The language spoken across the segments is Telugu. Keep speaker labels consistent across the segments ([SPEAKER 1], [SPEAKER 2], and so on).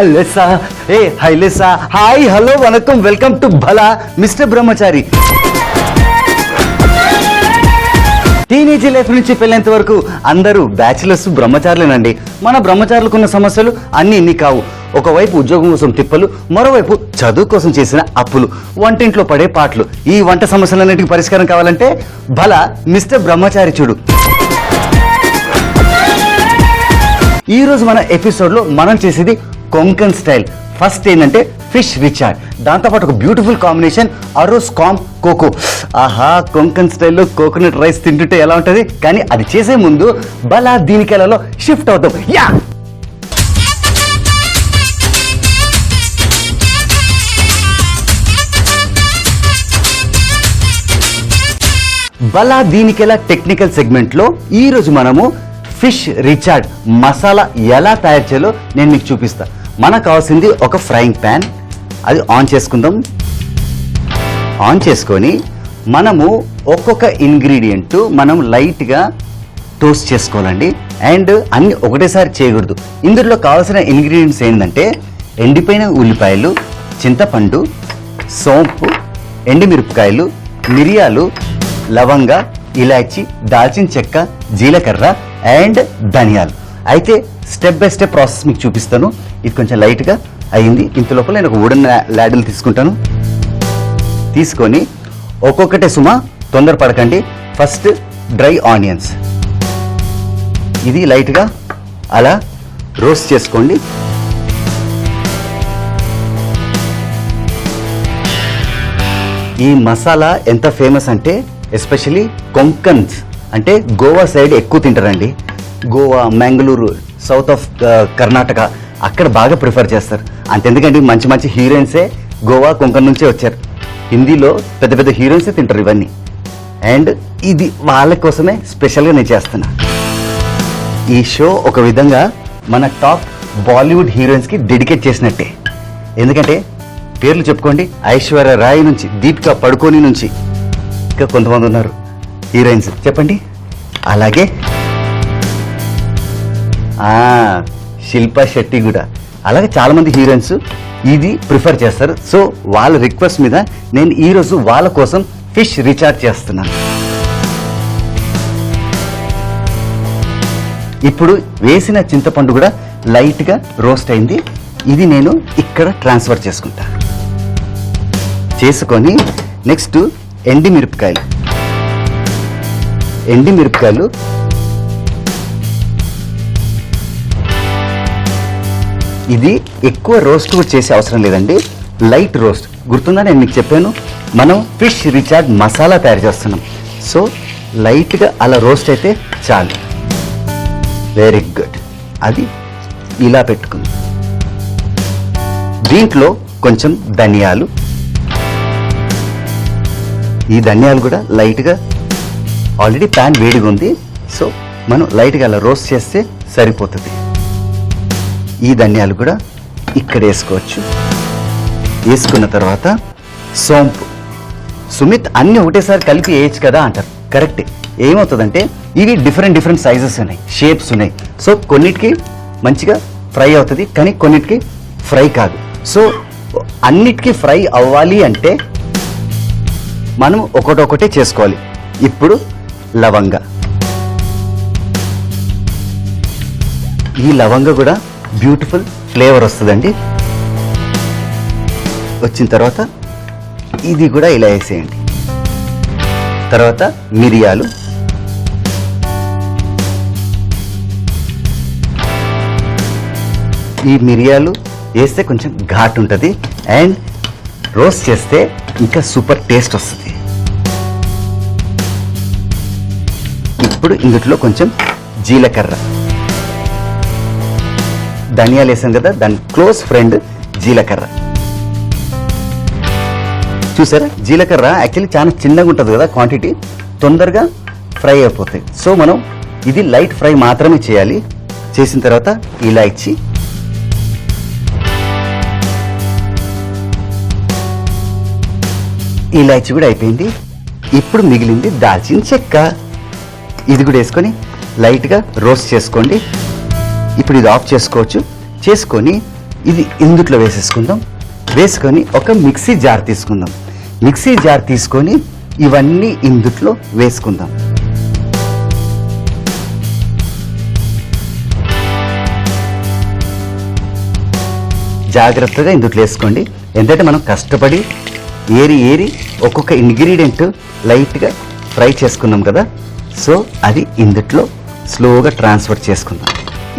[SPEAKER 1] అల్లెసా ఏ హైలెసా హాయ్ హలో వనకం welcome to Bhala mister Brahmachari. Teenage life నుంచి పెళ్ళేంత వరకు అందరూ బ్యాచిలర్స్ బ్రహ్మచారులేనండి. మన బ్రహ్మచారులకున్న సమస్యలు అన్ని ఇన్ని కావు. ఒకవైపు ఉద్యోగం కోసం తిప్పలు, మరోవైపు చదువు కోసం చేసిన అప్పులు, వంటింట్లో పడే పాటలు. ఈ వంట సమస్యలన్నిటికీ పరిష్కారం కావాలంటే భలా మిస్టర్ బ్రహ్మచారి చూడు. ఈ రోజు మన ఎపిసోడ్ లో మనం చేసేది కొంకన్ స్టైల్. ఫస్ట్ ఏంటంటే ఫిష్ రిచార్డ్, దాంతోపాటు ఒక బ్యూటిఫుల్ కాంబినేషన్ అరోస్ కామ్ కోకో. ఆహా, కొంకన్ స్టైల్లో కోకోనట్ రైస్ తింటుంటే ఎలా ఉంటుంది. కానీ అది చేసే ముందు బలా దీనికెలలో షిఫ్ట్ అవుతాం. యా బలా దీనికెలా టెక్నికల్ సెగ్మెంట్ లో ఈ రోజు మనము ఫిష్ రిచార్డ్ మసాలా ఎలా తయారు చేయాలో నేను మీకు చూపిస్తా. మనకు కావాల్సింది ఒక ఫ్రైయింగ్ ప్యాన్, అది ఆన్ చేసుకుందాం. ఆన్ చేసుకొని మనము ఒక్కొక్క ఇంగ్రీడియంట్ మనం లైట్గా టోస్ట్ చేసుకోవాలండి. అండ్ అన్ని ఒకటేసారి చేయకూడదు. ఇందులో కావాల్సిన ఇంగ్రీడియంట్స్ ఏంటంటే ఎండిపోయిన ఉల్లిపాయలు, చింతపండు, సోంపు, ఎండుమిరపకాయలు, మిరియాలు, లవంగ, ఇలాచి, దాల్చిన చెక్క, జీలకర్ర అండ్ ధనియాలు. అయితే స్టెప్ బై స్టెప్ ప్రాసెస్ మీకు చూపిస్తాను. ఇది కొంచెం లైట్గా అయింది. ఇంత లోపల నేను ఒక వుడెన్ ల్యాడిల్ తీసుకుంటాను. తీసుకొని ఒక్కొక్కటే సుమా, తొందరపడకండి. ఫస్ట్ డ్రై ఆనియన్స్, ఇది లైట్గా అలా రోస్ట్ చేసుకోండి. ఈ మసాలా ఎంత ఫేమస్ అంటే ఎస్పెషలీ కొంకన్స్ అంటే గోవా సైడ్ ఎక్కువ తింటారండి. గోవా, మ్యాంగ్లూరు, సౌత్ ఆఫ్ కర్ణాటక అక్కడ బాగా ప్రిఫర్ చేస్తారు. అంతెందుకండి, మంచి మంచి హీరోయిన్సే గోవా, కొంకన్ నుంచే వచ్చారు. హిందీలో పెద్ద పెద్ద హీరోయిన్సే తింటారు ఇవన్నీ. అండ్ ఇది వాళ్ళ కోసమే స్పెషల్గా నేను చేస్తున్నా. ఈ షో ఒక విధంగా మన టాప్ బాలీవుడ్ హీరోయిన్స్కి డెడికేట్ చేసినట్టే. ఎందుకంటే పేర్లు చెప్పుకోండి, ఐశ్వర్య రాయ్ నుంచి, దీపికా పడుకోని నుంచి, ఇంకా కొంతమంది ఉన్నారు హీరోయిన్స్, చెప్పండి. అలాగే శిల్పా శెట్టి కూడా, అలాగే చాలామంది హీరోయిన్స్ ఇది ప్రిఫర్ చేస్తారు. సో వాళ్ళ రిక్వెస్ట్ మీద నేను ఈరోజు వాళ్ళ కోసం ఫిష్ రిచార్డ్ చేస్తున్నాను. ఇప్పుడు వేసిన చింతపండు కూడా లైట్గా రోస్ట్ అయింది. ఇది నేను ఇక్కడ ట్రాన్స్ఫర్ చేసుకుంటా. చేసుకొని నెక్స్ట్ ఎండుమిరపకాయలు ఇది ఎక్కువ రోస్ట్ కూడా చేసే అవసరం లేదండి, లైట్ రోస్ట్. గుర్తుందా నేను మీకు చెప్పాను, మనం ఫిష్ రిచార్డ్ మసాలా తయారు చేస్తున్నాం. సో లైట్గా అలా రోస్ట్ అయితే చాలు. Very good. అది ఇలా పెట్టుకుంది. దీంట్లో కొంచెం ధనియాలు, ఈ ధనియాలు కూడా లైట్గా, ఆల్రెడీ ప్యాన్ వేడిగా ఉంది, సో మనం లైట్గా అలా రోస్ట్ చేస్తే సరిపోతుంది. ఈ ధనియాలు కూడా ఇక్కడ వేసుకోవచ్చు. వేసుకున్న తర్వాత సోంపు, సుమిత్ అన్ని ఒకటేసారి కలిపి వేయచ్చు కదా అంటారు. కరెక్టే. ఏమవుతుందంటే ఇవి డిఫరెంట్ సైజెస్ ఉన్నాయి, షేప్స్ ఉన్నాయి. సో కొన్నిటికి మంచిగా ఫ్రై అవుతుంది, కానీ కొన్నిటికి ఫ్రై కాదు. సో అన్నిటికీ ఫ్రై అవ్వాలి అంటే మనం ఒకటొకటే చేసుకోవాలి. ఇప్పుడు లవంగ, ఈ లవంగ కూడా బ్యూటిఫుల్ ఫ్లేవర్ వస్తుందండి. వచ్చిన తర్వాత ఇది కూడా ఇలా వేసేయండి. తర్వాత మిరియాలు, ఈ మిరియాలు వేస్తే కొంచెం ఘాట్ ఉంటుంది అండ్ రోస్ట్ చేస్తే ఇంకా సూపర్ టేస్ట్ వస్తుంది. ఇప్పుడు ఇందులో కొంచెం జీలకర్ర, ధనియాలు వేసాం కదా, దాని క్లోజ్ ఫ్రెండ్ జీలకర్ర. చూసారా, జీలకర్ర యాక్చువల్లీ చాలా చిన్నగా ఉంటుంది కదా, క్వాంటిటీ తొందరగా ఫ్రై అయిపోతాయి. సో మనం ఇది లైట్ ఫ్రై మాత్రమే చేయాలి. చేసిన తర్వాత ఇలాచి, ఇలాచి కూడా అయిపోయింది. ఇప్పుడు మిగిలింది దాల్చిన చెక్క, ఇది కూడా వేసుకొని లైట్గా రోస్ట్ చేసుకోండి. ఇప్పుడు ఇది ఆఫ్ చేసుకోవచ్చు. చేసుకొని ఇది ఇందుట్లో వేసేసుకుందాం. వేసుకొని ఒక మిక్సీ జార్ తీసుకుందాం. మిక్సీ జార్ తీసుకొని ఇవన్నీ ఇందుట్లో వేసుకుందాం. జాగ్రత్తగా ఇందుట్లో వేసుకోండి. ఎందుకంటే మనం కష్టపడి ఏరి ఒక్కొక్క ఇంగ్రీడియంట్ లైట్గా ఫ్రై చేసుకున్నాం కదా, సో అది ఇందుట్లో స్లోగా ట్రాన్స్ఫర్ చేసుకుందాం.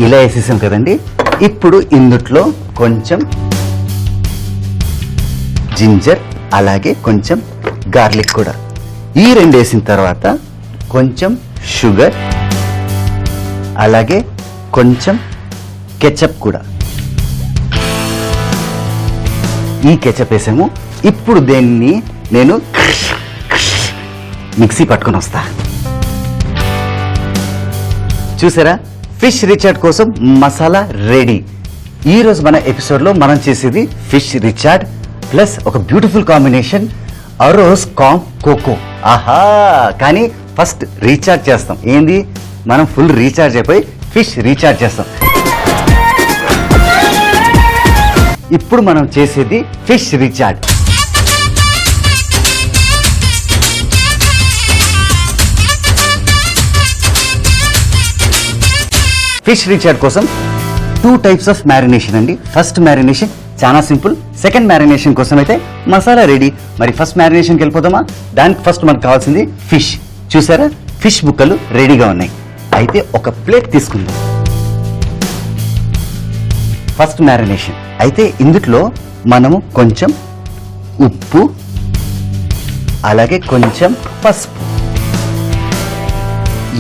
[SPEAKER 1] ఇలా వేసేసాం కదండి. ఇప్పుడు ఇందుట్లో కొంచెం జింజర్ అలాగే కొంచెం గార్లిక్ కూడా, ఈ రెండు వేసిన తర్వాత కొంచెం షుగర్ అలాగే కొంచెం కెచప్ కూడా, ఈ కెచప్ వేసాము. ఇప్పుడు దీన్ని నేను మిక్సీ పట్టుకొని వస్తా. చూసారా, ఫిష్ రిచార్డ్ కోసం మసాలా రెడీ. ఈరోజు మన ఎపిసోడ్లో మనం చేసేది ఫిష్ రిచార్డ్ ప్లస్ ఒక బ్యూటిఫుల్ కాంబినేషన్ అరోస్ కామ్ కోకో. ఆహా, కానీ ఫస్ట్ రీఛార్జ్ చేస్తాం. ఏంది, మనం ఫుల్ రీఛార్జ్ అయిపోయి ఫిష్ రీఛార్జ్ చేస్తాం. ఇప్పుడు మనం చేసేది ఫిష్ రిచార్డ్. ఫిష్ రిచార్డ్ కోసం 2 టైప్స్ ఆఫ్ మ్యారినేషన్ అండి. ఫస్ట్ మ్యారినేషన్ చాలా సింపుల్. సెకండ్ మ్యారినేషన్ కోసం అయితే మసాలా రెడీ. మరి ఫస్ట్ మ్యారినేషన్కి వెళ్ళిపోదామా? దానికి ఫస్ట్ మనకు కావాల్సింది ఫిష్. చూసారా, ఫిష్ ముక్కలు రెడీగా ఉన్నాయి. అయితే ఒక ప్లేట్ తీసుకుందాం. ఫస్ట్ మ్యారినేషన్ అయితే ఇందులో మనము కొంచెం ఉప్పు అలాగే కొంచెం పసుపు,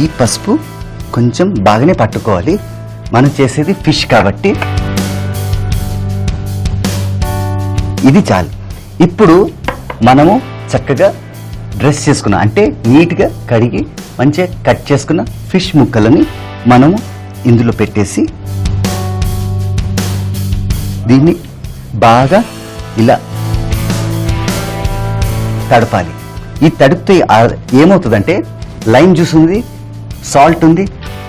[SPEAKER 1] ఈ పసుపు కొంచెం బాగానే పట్టుకోవాలి. మనం చేసేది ఫిష్ కాబట్టి ఇది చాలు. ఇప్పుడు మనము చక్కగా డ్రెస్ చేసుకున్న, అంటే నీట్గా కడిగి మంచిగా కట్ చేసుకున్న ఫిష్ ముక్కలని మనము ఇందులో పెట్టేసి దీన్ని బాగా ఇలా తడపాలి. ఈ తడిపితే ఏమవుతుందంటే లైమ్ జ్యూస్ ఉంది, సాల్ట్ ఉంది,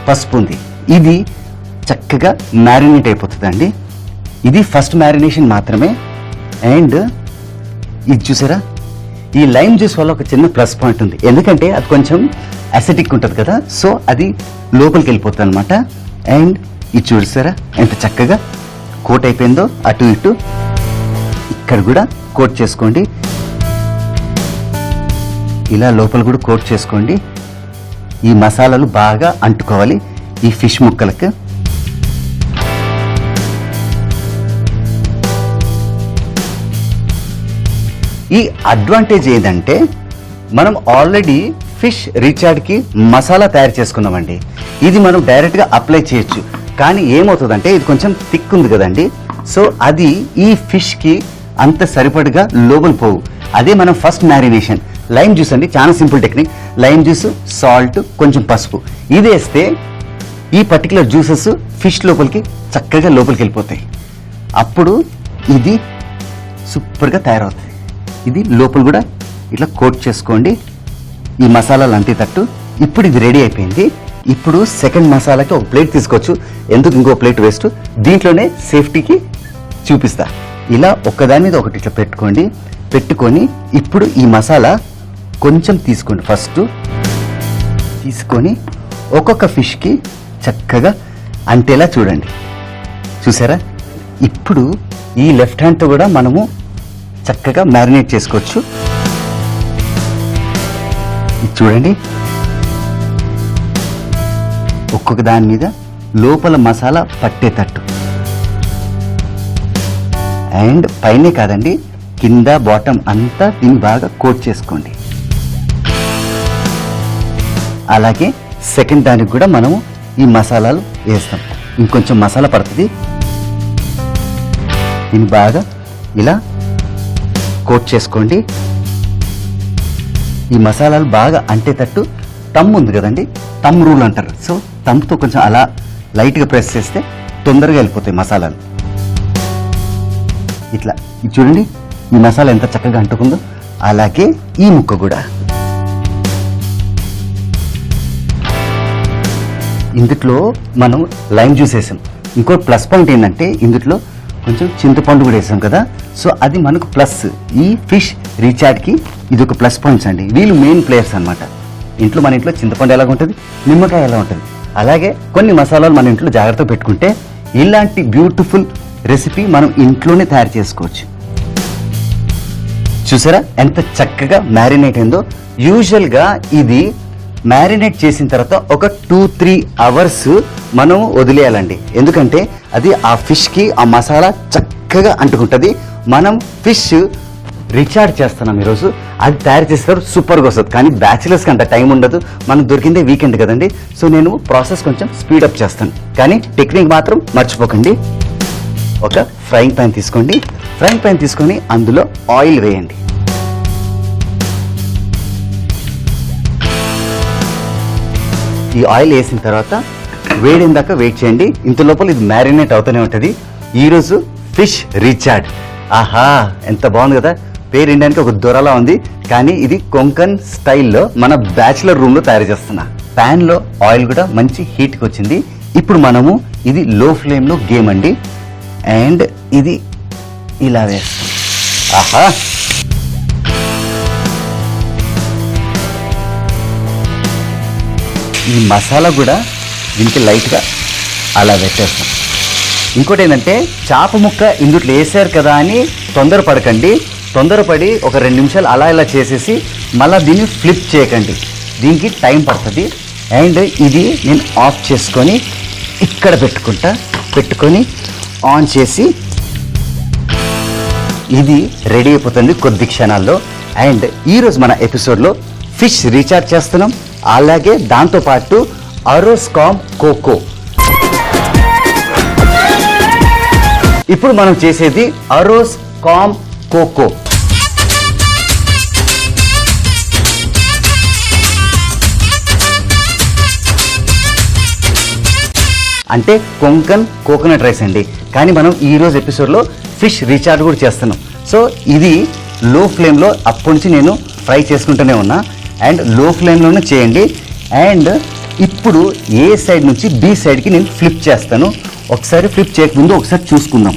[SPEAKER 1] పసుపు ఉంది, ఇది చక్కగా మ్యారినేట్ అయిపోతుందండి. ఇది ఫస్ట్ మ్యారినేషన్ మాత్రమే. అండ్ ఇది చూసారా, ఈ లైమ్ జ్యూస్ వల్ల ఒక చిన్న ప్లస్ పాయింట్ ఉంది. ఎందుకంటే అది కొంచెం అసిడిక్ ఉంటుంది కదా, సో అది లోపలికి వెళ్ళిపోతుంది అనమాట. అండ్ ఇది చూసారా ఎంత చక్కగా కోట్ అయిపోయిందో. అటు ఇటు ఇక్కడ కూడా కోట్ చేసుకోండి. ఇలా లోపల కూడా కోట్ చేసుకోండి. ఈ మసాలాలు బాగా అంటుకోవాలి ఈ ఫిష్ ముక్కలకు. ఈ అడ్వాంటేజ్ ఏంటంటే మనం ఆల్రెడీ ఫిష్ రిచార్డ్కి మసాలా తయారు చేసుకున్నామండి. ఇది మనం డైరెక్ట్గా అప్లై చేయొచ్చు. కానీ ఏమవుతుందంటే ఇది కొంచెం థిక్ ఉంది కదండి, సో అది ఈ ఫిష్కి అంత సరిపడగా లోపల పోవు. అదే మనం ఫస్ట్ మ్యారినేషన్ లైమ్ జ్యూస్ అండి, చాలా simple technique. Lime juice, salt, కొంచెం పసుపు, ఇది వేస్తే ఈ పర్టికులర్ జ్యూసెస్ ఫిష్ లోపలికి చక్కగా లోపలికి వెళ్ళిపోతాయి. అప్పుడు ఇది సూపర్గా తయారవుతుంది. ఇది లోపల కూడా ఇట్లా కోట్ చేసుకోండి ఈ మసాలాలు అంటేటట్టు. ఇప్పుడు ఇది రెడీ అయిపోయింది. ఇప్పుడు సెకండ్ మసాలాకి ఒక ప్లేట్ తీసుకోవచ్చు. ఎందుకు ఇంకో ప్లేట్ వేస్ట్, దీంట్లోనే సేఫ్టీకి చూపిస్తా. ఇలా ఒక్కదాని మీద ఒకటి ఇట్లా పెట్టుకొని ఇప్పుడు ఈ మసాలా కొంచెం తీసుకోండి. ఫస్ట్ తీసుకొని ఒక్కొక్క ఫిష్కి చక్కగా అంటేలా చూడండి. చూసారా, ఇప్పుడు ఈ లెఫ్ట్ హ్యాండ్తో కూడా మనము చక్కగా మ్యారినేట్ చేసుకోవచ్చు. ఇది చూడండి, ఒక్కొక్క దాని మీద లోపల మసాలా పట్టేటట్టు. అండ్ పైనే కాదండి, కింద బాటమ్ అంతా దీన్ని బాగా కోట్ చేసుకోండి. అలాగే సెకండ్ దానికి కూడా మనము ఈ మసాలాలు వేస్తాం. ఇంకొంచెం మసాలా పడుతుంది. దీన్ని బాగా ఇలా కోట్ చేసుకోండి. ఈ మసాలాలు బాగా అంటేటట్టు తమ్ ఉంది కదండి, తమ్ రూల్ అంటారు. సో తమ్తో కొంచెం అలా లైట్గా ప్రెస్ చేస్తే తొందరగా వెళ్ళిపోతాయి మసాలాలు. ఇట్లా ఇది చూడండి, ఈ మసాలా ఎంత చక్కగా అంటుకుందో. అలాగే ఈ ముక్క కూడా. ఇందులో మనం లైమ్ జ్యూస్ వేసాం. ఇంకో ప్లస్ పాయింట్ ఏంటంటే ఇందులో కొంచెం చింతపండు కూడా వేసాం కదా, సో అది మనకు ప్లస్. ఈ ఫిష్ రీచార్డ్కి ఇది ఒక ప్లస్ పాయింట్స్ అండి. వీళ్ళు మెయిన్ ప్లేయర్స్ అనమాట. ఇంట్లో మన ఇంట్లో చింతపండు ఎలా ఉంటుంది, నిమ్మకాయ ఎలా ఉంటుంది, అలాగే కొన్ని మసాలాలు మన ఇంట్లో జాగ్రత్తగా పెట్టుకుంటే ఇలాంటి బ్యూటిఫుల్ రెసిపీ మనం ఇంట్లోనే తయారు చేసుకోవచ్చు. చూసారా ఎంత చక్కగా మ్యారినేట్ అయిందో. యూజువల్గా ఇది మ్యారినేట్ చేసిన తర్వాత ఒక 2-3 అవర్స్ మనం వదిలేయాలండి. ఎందుకంటే అది ఆ ఫిష్కి ఆ మసాలా చక్కగా అంటుకుంటుంది. మనం ఫిష్ రిచార్డ్ చేస్తున్నాం ఈరోజు. అది తయారు చేసేటప్పుడు సూపర్గా వస్తుంది. కానీ బ్యాచిలర్స్కి అంత టైం ఉండదు, మనకు దొరికిందే వీకెండ్ కదండి. సో నేను ప్రాసెస్ కొంచెం స్పీడప్ చేస్తాను, కానీ టెక్నిక్ మాత్రం మర్చిపోకండి. ఒక ఫ్రైయింగ్ ప్యాన్ తీసుకోండి. ఫ్రైయింగ్ ప్యాన్ తీసుకొని అందులో ఆయిల్ వేయండి. ఈ ఆయిల్ వేసిన తర్వాత వేడిన దాకా వెయిట్ చేయండి. ఇంత లోపల ఇది మ్యారినేట్ అవుతూనే ఉంటుంది. ఈరోజు ఫిష్ రిచార్డ్. ఆహా ఎంత బాగుంది కదా. పేరు ఇండియానికి ఒక దొరలా ఉంది, కానీ ఇది కొంకన్ స్టైల్లో మన బ్యాచిలర్ రూమ్లో తయారు చేస్తున్నా. ప్యాన్లో ఆయిల్ కూడా మంచి హీట్కి వచ్చింది. ఇప్పుడు మనము ఇది లో ఫ్లేమ్లో గేమ్ అండి. అండ్ ఇది ఇలా వేస్తాం. ఆహా ఈ మసాలా కూడా దీనికి లైట్గా అలా పెట్టేస్తాం. ఇంకోటి ఏంటంటే చేప ముక్క ఇందుట్లో వేసారు కదా అని తొందరపడకండి. తొందరపడి ఒక 2 నిమిషాలు అలా ఇలా చేసేసి మళ్ళీ దీన్ని ఫ్లిప్ చేయకండి, దీనికి టైం పడుతుంది. అండ్ ఇది నేను ఆఫ్ చేసుకొని ఇక్కడ పెట్టుకొని ఆన్ చేసి ఇది రెడీ అయిపోతుంది కొద్ది క్షణాల్లో. అండ్ ఈరోజు మన ఎపిసోడ్లో ఫిష్ రీచార్జ్ చేస్తున్నాం, అలాగే దాంతోపాటు అరోస్ కామ్ కోకో. ఇప్పుడు మనం చేసేది అరోస్ కామ్ కోకో. అంటే కొంకన్ కోకోనట్ రైస్ అండి. కానీ మనం ఈరోజు ఎపిసోడ్లో ఫిష్ రీచార్జ్ కూడా చేస్తున్నాం. సో ఇది లో ఫ్లేమ్లో అప్పటి నుంచి నేను ఫ్రై చేసుకుంటూనే ఉన్నా. అండ్ లో ఫ్లేమ్లోనే చేయండి. అండ్ ఇప్పుడు ఏ సైడ్ నుంచి బి సైడ్కి నేను ఫ్లిప్ చేస్తాను. ఒకసారి ఫ్లిప్ చేయకముందు ఒకసారి చూసుకుందాం.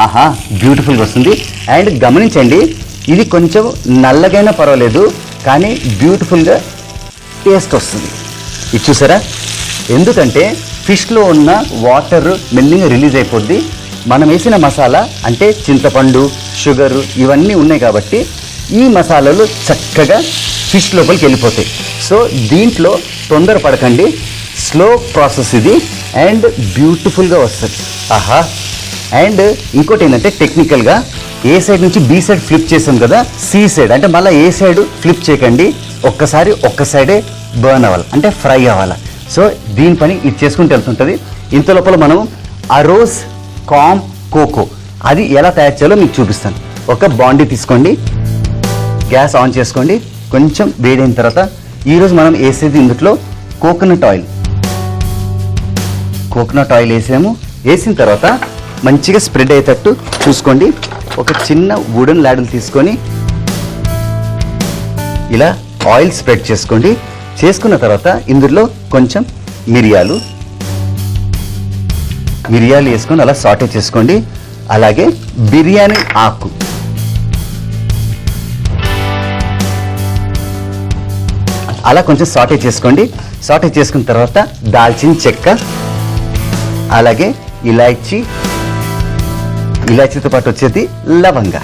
[SPEAKER 1] ఆహా బ్యూటిఫుల్గా వస్తుంది. అండ్ గమనించండి, ఇది కొంచెం నల్లగైనా పర్వాలేదు, కానీ బ్యూటిఫుల్గా టేస్ట్ వస్తుంది. ఇది చూసారా, ఎందుకంటే ఫిష్లో ఉన్న వాటర్ మెల్లిగా రిలీజ్ అయిపోద్ది. మనం వేసిన మసాలా అంటే చింతపండు, షుగరు ఇవన్నీ ఉన్నాయి కాబట్టి ఈ మసాలాలు చక్కగా ఫిష్ లోపలికి వెళ్ళిపోతాయి. సో దీంట్లో తొందర పడకండి, స్లో ప్రాసెస్ ఇది. అండ్ బ్యూటిఫుల్గా వస్తుంది. ఆహా. అండ్ ఇంకోటి ఏంటంటే టెక్నికల్గా ఏ సైడ్ నుంచి బి సైడ్ ఫ్లిప్ చేసాం కదా, సి సైడ్ అంటే మళ్ళీ ఏ సైడ్ ఫ్లిప్ చేయకండి. ఒక్క సైడే బర్న్ అవ్వాలి, అంటే ఫ్రై అవ్వాలి. సో దీని పని ఇది చేసుకుంటూ వెళ్తుంటుంది. ఇంత లోపల మనం అరోస్ కామ్ కోకో అది ఎలా తయారు చేయాలో మీకు చూపిస్తాను. ఒక బాండీ తీసుకోండి, గ్యాస్ ఆన్ చేసుకోండి. కొంచెం వేడైన తర్వాత ఈరోజు మనం వేసేది ఇందులో కోకోనట్ ఆయిల్ వేసాము. వేసిన తర్వాత మంచిగా స్ప్రెడ్ అయ్యేటట్టు చూసుకోండి. ఒక చిన్న వుడెన్ లాడల్ తీసుకొని ఇలా ఆయిల్ స్ప్రెడ్ చేసుకోండి. చేసుకున్న తర్వాత ఇందులో కొంచెం మిరియాలు వేసుకొని అలా సాటే చేసుకోండి. అలాగే బిర్యానీ ఆకు, అలా కొంచెం సాటే చేసుకోండి. సాటే చేసుకున్న తర్వాత దాల్చిన చెక్క, అలాగే ఇలాచీతో పాటు వచ్చేది లవంగ.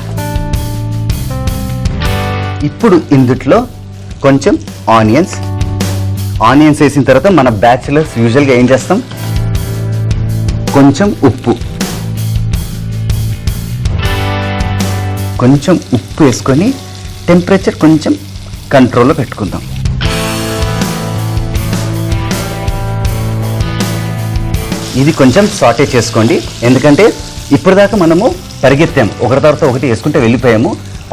[SPEAKER 1] ఇప్పుడు ఇందులో కొంచెం ఆనియన్స్ వేసిన తర్వాత మన బ్యాచిలర్స్ యూజువల్గా ఏం చేస్తాం, కొంచెం ఉప్పు వేసుకొని టెంపరేచర్ కొంచెం కంట్రోల్లో పెట్టుకుందాం. ఇది కొంచెం సాటే చేసుకోండి, ఎందుకంటే ఇప్పుడు దాకా మనము పరిగెత్తాము, ఒకటి తర్వాత ఒకటి వేసుకుంటే వెళ్ళిపోయాము.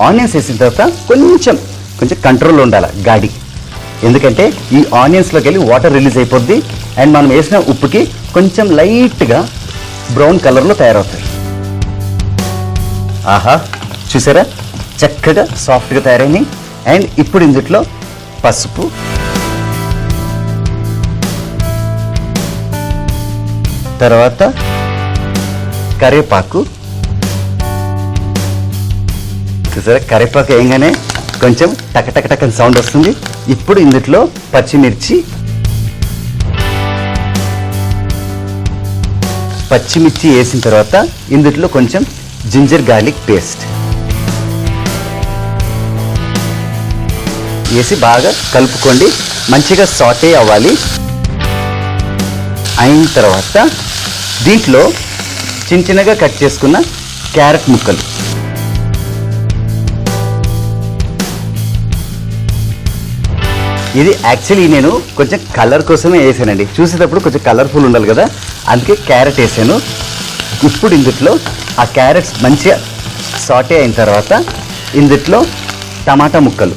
[SPEAKER 1] ఆనియన్స్ వేసిన తర్వాత కొంచెం కంట్రోల్లో ఉండాలి గాడి, ఎందుకంటే ఈ ఆనియన్స్లోకి వెళ్ళి వాటర్ రిలీజ్ అయిపోద్ది. అండ్ మనం వేసిన ఉప్పుకి కొంచెం లైట్గా బ్రౌన్ కలర్లో తయారవుతాయి. ఆహా చూసారా, చక్కగా సాఫ్ట్గా తయారైనాయి. అండ్ ఇప్పుడు ఇందులో పసుపు, తర్వాత కరివేపాకు. చూసారా, కరివేపాకు వేయగానే కొంచెం టక టక టక సౌండ్ వస్తుంది. ఇప్పుడు ఇందులో పచ్చిమిర్చి వేసిన తర్వాత ఇందులో కొంచెం జింజర్ గార్లిక్ పేస్ట్ వేసి బాగా కలుపుకోండి. మంచిగా సాటే అవ్వాలి. అయిన తర్వాత దీంట్లో చిన్న చిన్నగా కట్ చేసుకున్న క్యారెట్ ముక్కలు, ఇది యాక్చువల్లీ నేను కొంచెం కలర్ కోసమే వేసానండి. చూసేటప్పుడు కొంచెం కలర్ఫుల్ ఉండాలి కదా, అందుకే క్యారెట్ వేసాను. ఇప్పుడు ఇందులో ఆ క్యారెట్స్ మంచిగా సాటే అయిన తర్వాత ఇందులో టమాటా ముక్కలు,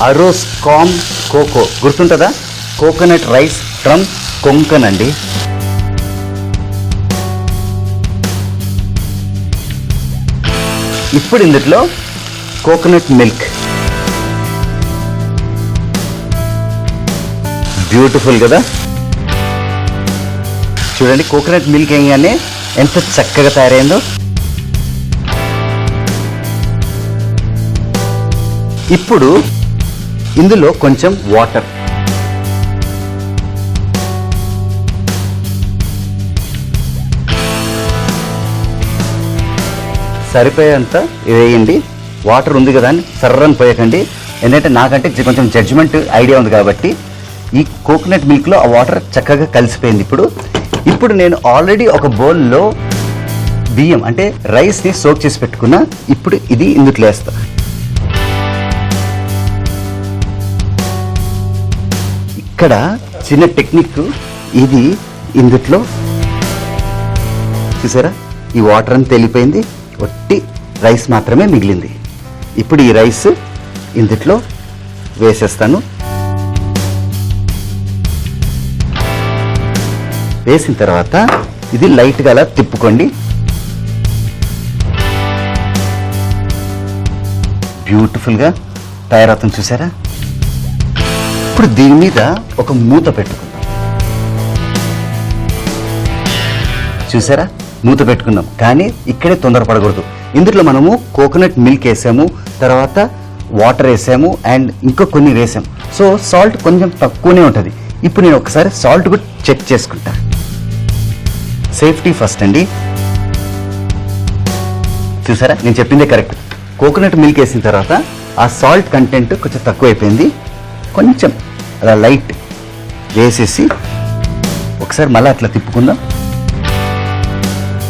[SPEAKER 1] అరోస్ కామ్ కోకో గుర్తుంటుందా, కోకోనట్ రైస్ ఫ్రమ్ కొంకన్ అండి. ఇప్పుడు ఇందులో కోకోనట్ మిల్క్, బ్యూటిఫుల్ కదా. చూడండి, కోకోనట్ మిల్క్ వేయగానే ఎంత చక్కగా తయారైందో. ఇప్పుడు ఇందులో కొంచెం వాటర్, సరిపోయేంత వేయండి. వాటర్ ఉంది కదా అని సర్రని పోయకండి, ఎందుకంటే నాకంటే కొంచెం జడ్జిమెంట్ ఐడియా ఉంది కాబట్టి. ఈ కోకోనట్ మిల్క్లో ఆ వాటర్ చక్కగా కలిసిపోయింది. ఇప్పుడు నేను ఆల్రెడీ ఒక బౌల్లో బియ్యం అంటే రైస్ని సోక్ చేసి పెట్టుకున్నా. ఇప్పుడు ఇది ఇందులో వేస్తా. ఇక్కడ చిన్న టెక్నిక్, ఇది ఇందులో చూసారా, ఈ వాటర్ అంతా వెళ్ళిపోయింది, ఒట్టి రైస్ మాత్రమే మిగిలింది. ఇప్పుడు ఈ రైస్ ఇందులో వేసేస్తాను. వేసిన తర్వాత ఇది లైట్గా అలా తిప్పుకోండి. బ్యూటిఫుల్గా తయారవుతుంది చూసారా. ఇప్పుడు దీని మీద ఒక మూత పెట్టుకుందాం. చూసారా, మూత పెట్టుకున్నాం. కానీ ఇక్కడే తొందరపడకూడదు. ఇందులో మనము కోకోనట్ మిల్క్ వేసాము, తర్వాత వాటర్ వేసాము, అండ్ ఇంకా కొన్ని వేసాము. సో సాల్ట్ కొంచెం తక్కువనే ఉంటుంది. ఇప్పుడు నేను ఒకసారి సాల్ట్ కూడా చెక్ చేసుకుంటా. సేఫ్టీ ఫస్ట్ అండి. చూసారా, నేను చెప్పిందే కరెక్ట్. కోకోనట్ మిల్క్ వేసిన తర్వాత ఆ సాల్ట్ కంటెంట్ కొంచెం తక్కువ అయిపోయింది. కొంచెం అలా లైట్ వేసేసి ఒకసారి మళ్ళీ అట్లా తిప్పుకుందాం.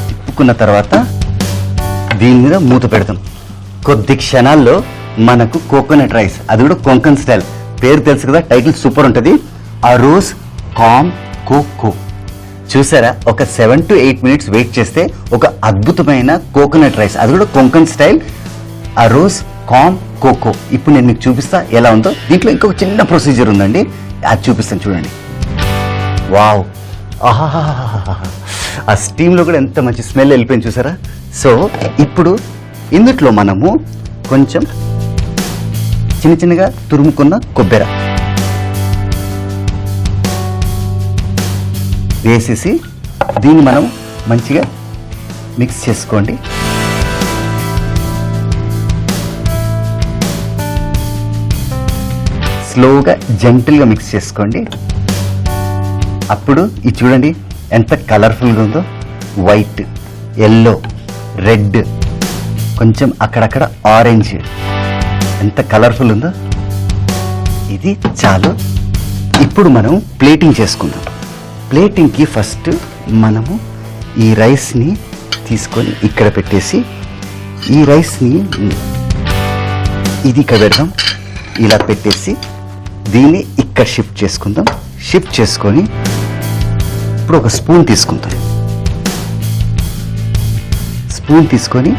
[SPEAKER 1] తిప్పుకున్న తర్వాత దీని మీద మూత పెడతాం. కొద్ది క్షణాల్లో మనకు కోకోనట్ రైస్, అది కూడా కొంకన్ స్టైల్, పేరు తెలుసు కదా, టైటిల్ సూపర్ ఉంటుంది, అరోస్ కామ్ కోకో. చూసారా, ఒక 7 to 8 minutes వెయిట్ చేస్తే ఒక అద్భుతమైన కోకోనట్ రైస్, అది కూడా కొంకన్ స్టైల్, అరోస్ కామ్ కోకో. ఇప్పుడు నేను మీకు చూపిస్తా ఎలా ఉందో. దీంట్లో ఇంకొక చిన్న ప్రొసీజర్ ఉందండి, అది చూపిస్తాను చూడండి. వావ్, ఆహా, ఆ స్టీమ్లో కూడా ఎంత మంచి స్మెల్ వెళ్ళిపోయింది చూసారా. సో ఇప్పుడు ఇందులో మనము కొంచెం చిన్న చిన్నగా తురుముకున్న కొబ్బరి వేసేసి దీన్ని మనం మంచిగా మిక్స్ చేసుకోండి. స్లోగా జెంటిల్గా మిక్స్ చేసుకోండి. అప్పుడు ఇది చూడండి ఎంత కలర్ఫుల్గా ఉందో. వైట్, ఎల్లో, రెడ్, కొంచెం అక్కడక్కడ ఆరెంజ్, ఎంత కలర్ఫుల్ ఉందో. ఇది చాలు. ఇప్పుడు మనం ప్లేటింగ్ చేసుకుందాం. ప్లేటింగ్కి ఫస్ట్ మనము ఈ రైస్ని తీసుకొని ఇక్కడ పెట్టేసి, ఈ రైస్ని ఇది ఇక్కడ పెడదాం. ఇలా పెట్టేసి దీన్ని ఇక్కడ షిఫ్ట్ చేసుకుందాం. షిఫ్ట్ చేసుకొని ఇప్పుడు ఒక స్పూన్ తీసుకుందాం. స్పూన్ తీసుకొని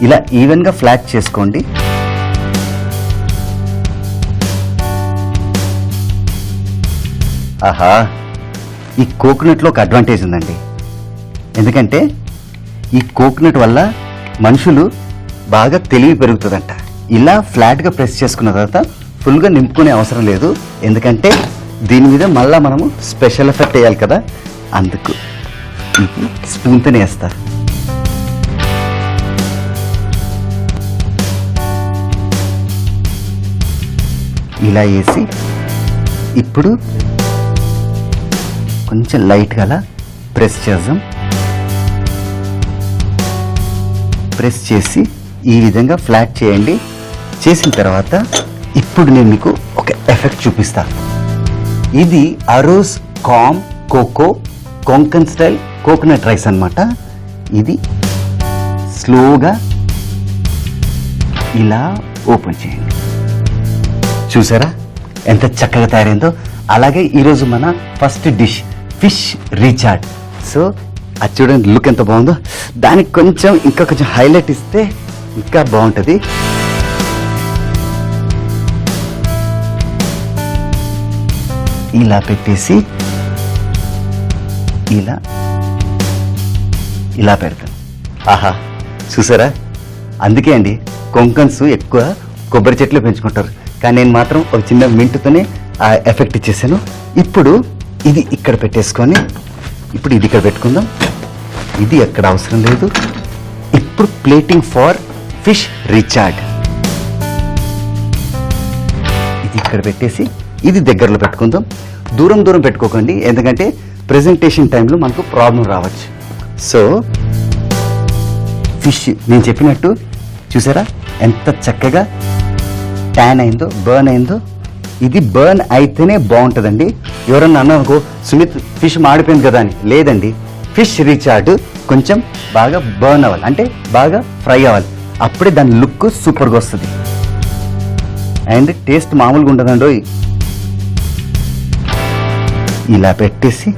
[SPEAKER 1] ఇలా ఈవెన్గా ఫ్లాట్ చేసుకోండి. ఆహా, ఈ కోకోనట్లో ఒక అడ్వాంటేజ్ ఉందండి. ఎందుకంటే ఈ కోకోనట్ వల్ల మనుషులు బాగా తెలివి పెరుగుతుందంట. ఇలా ఫ్లాట్గా ప్రెస్ చేసుకున్న తర్వాత ఫుల్గా నింపుకునే అవసరం లేదు. ఎందుకంటే దీని మీద మళ్ళీ మనము స్పెషల్ ఎఫెక్ట్ వేయాలి కదా, అందుకు ఇది స్పూన్తోనే వేస్తా. ఇలా వేసి ఇప్పుడు కొంచెం లైట్గా అలా ప్రెస్ చేద్దాం. ప్రెస్ చేసి ఈ విధంగా ఫ్లాట్ చేయండి. చేసిన తర్వాత ఇప్పుడు నేను మీకు ఒక ఎఫెక్ట్ చూపిస్తా. ఇది అరోస్ కామ్ కోకో కొంకన్ స్టైల్ కోకోనట్ రైస్ అన్నమాట. ఇది స్లోగా ఇలా ఓపెన్ చేయండి. చూసారా ఎంత చక్కగా తయారైందో. అలాగే ఈరోజు మన ఫస్ట్ డిష్ ఫిష్ రీచార్డ్. సో అది చూడండి, లుక్ ఎంత బాగుందో. దానికి కొంచెం ఇంకా కొంచెం హైలైట్ ఇస్తే ఇంకా బాగుంటుంది. ఇలా పెట్టేసి ఇలా ఇలా పెడతాను. ఆహా, చూసారా, అందుకే అండి కొంకన్స్ ఎక్కువ కొబ్బరి చెట్లు పెంచుకుంటారు. కానీ నేను మాత్రం ఒక చిన్న మింటుతోనే ఆ ఎఫెక్ట్ ఇచ్చేసాను. ఇప్పుడు ఇది ఇక్కడ పెట్టేసుకొని ఇప్పుడు ఇది ఇక్కడ పెట్టుకుందాం. ఇది ఎక్కడ అవసరం లేదు. ఇప్పుడు ప్లేటింగ్ ఫర్ ఫిష్ రీచార్డ్. ఇది ఇక్కడ పెట్టేసి ఇది దగ్గరలో పెట్టుకుందాం. దూరం దూరం పెట్టుకోకండి, ఎందుకంటే ప్రెజెంటేషన్ టైంలో మనకు ప్రాబ్లం రావచ్చు. సో ఫిష్ నేను చెప్పినట్టు చూసారా ఎంత చక్కగా ట్యాన్ అయిందో, బర్న్ అయిందో. ఇది బర్న్ అయితేనే బాగుంటుందండి. ఎవరన్నా అన్నారనుకో సుమిత్ ఫిష్ మాడిపోయింది కదా అని, లేదండి. ఫిష్ రీచార్డ్ కొంచెం బాగా బర్న్ అవ్వాలి, అంటే బాగా ఫ్రై అవ్వాలి. అప్పుడే దాని లుక్ సూపర్గా వస్తుంది అండ్ టేస్ట్ మామూలుగా ఉంటుందండి. ఇలా పెట్టేసి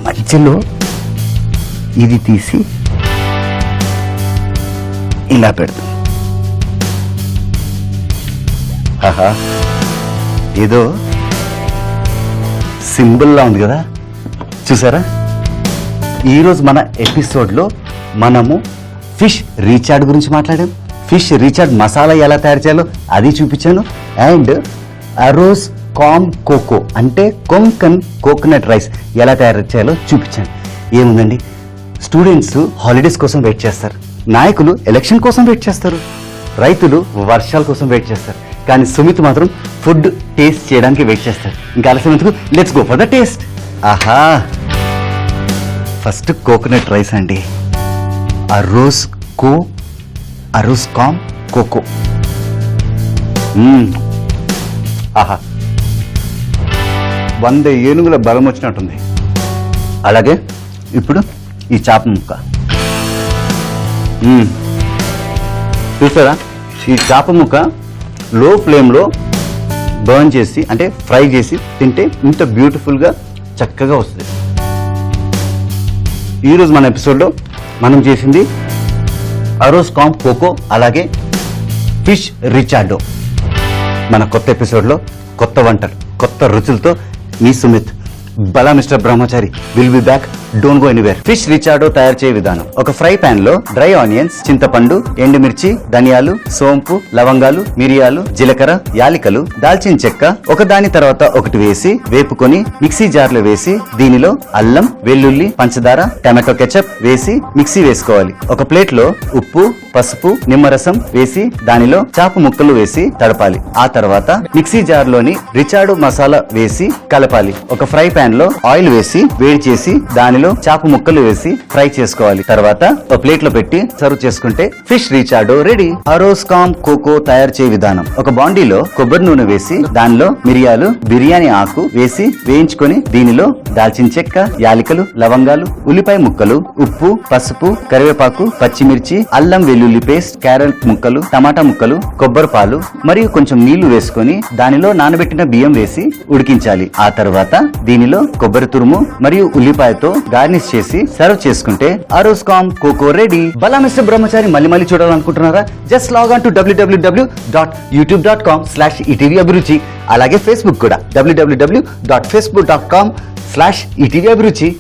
[SPEAKER 1] మధ్యలో ఇది తీసి ఇలా పెడతాం. ఆహా, ఏదో సింపుల్లా ఉంది కదా, చూసారా. ఈరోజు మన ఎపిసోడ్లో మనము ఫిష్ రీచార్డ్ గురించి మాట్లాడాం. ఫిష్ రీచార్డ్ మసాలా ఎలా తయారు చేయాలో అది చూపించాను. అండ్ అరోస్ కామ్ కోకో అంటే కొంకన్ కోకోనట్ రైస్ ఎలా తయారు చేయాలో చూపించాను. ఏముందండి, స్టూడెంట్స్ హాలిడేస్ కోసం వెయిట్ చేస్తారు, నాయకులు ఎలక్షన్ కోసం వెయిట్ చేస్తారు, రైతులు వర్షాల కోసం వెయిట్ చేస్తారు. కానీ సుమిత్ మాత్రం ఫుడ్ టేస్ట్ చేయడానికి వెయిట్ చేస్తాడు. ఇంకా ఆలస్యం ఎందుకు, let's go for the taste. ఆహా, ఫస్ట్ కోకోనట్ రైస్ అండి. అరోస్ కామ్ కోకో. ఆహా, 100 ఏనుగుల బలం వచ్చినట్టుంది. అలాగే ఇప్పుడు ఈ చేప ముక్క చూసారా. ఈ చేప ముక్క లో ఫ్లేమ్లో బర్న్ చేసి అంటే ఫ్రై చేసి తింటే ఇంత బ్యూటిఫుల్గా చక్కగా వస్తుంది. ఈరోజు మన ఎపిసోడ్లో మనం చేసింది అరోస్ కామ్ కోకో అలాగే ఫిష్ రిచార్డో. మన కొత్త ఎపిసోడ్లో కొత్త వంటలు కొత్త రుచులతో మీ Sumit Bhala mister Brahmachari will be back. Don't go anywhere. Fish రిచార్డో తయారు చేయ విధానం: ఒక ఫ్రై పాన్ లో డ్రై ఆనియన్స్, చింతపండు, ఎండుమిర్చి, ధనియాలు, సోంపు, లవంగాలు, మిరియాలు, జీలకర్ర, యాలికలు, దాల్చిన చెక్క ఒకదాని తర్వాత ఒకటి వేసి వేపుకొని మిక్సీ జార్ లో వేసి దీనిలో అల్లం, వెల్లుల్లి, పంచదార, టమాటో కెచప్ వేసి మిక్సీ వేసుకోవాలి. ఒక ప్లేట్ లో ఉప్పు, పసుపు, నిమ్మరసం వేసి దానిలో చేప ముక్కలు వేసి తడపాలి. ఆ తర్వాత మిక్సీ జార్ లోని రిచార్డో మసాలా వేసి కలపాలి. ఒక ఫ్రై పాన్ లో ఆయిల్ వేసి వేడి చేసి దానిలో చేప ముక్కలు వేసి ఫ్రై చేసుకోవాలి. తర్వాత ఒక ప్లేట్ లో పెట్టి సర్వ్ చేసుకుంటే ఫిష్ రిచార్డో రెడీ. అరోస్ కామ్ కోకో తయారు చేయ విధానం: ఒక బాండీలో కొబ్బరి నూనె వేసి దానిలో మిరియాలు, బిర్యానీ ఆకు వేసి వేయించుకొని దీనిలో దాల్చిన చెక్క, యాలికలు, లవంగాలు, ఉల్లిపాయ ముక్కలు, ఉప్పు, పసుపు, కరివేపాకు, పచ్చిమిర్చి, అల్లం వెల్లుల్లి పేస్ట్, క్యారెట్ ముక్కలు, టమాటా ముక్కలు, కొబ్బరి పాలు మరియు కొంచెం నీళ్లు వేసుకొని దానిలో నానబెట్టిన బియ్యం వేసి ఉడికించాలి. ఆ తర్వాత దీనిలో లో కొబ్బరి తురుము మరియు ఉల్లిపాయతో గార్నిష్ చేసి సర్వ్ చేసుకుంటే అరోస్కామ్ కోకో రెడీ. బలా మిస్టర్ బ్రహ్మచారి మళ్ళీ చూడాలనుకుంటున్నారా? Just log on to www.youtube.com/etvabhiruchi. అలాగే ఫేస్బుక్ కూడా www.facebook.com/etvabhiruchi.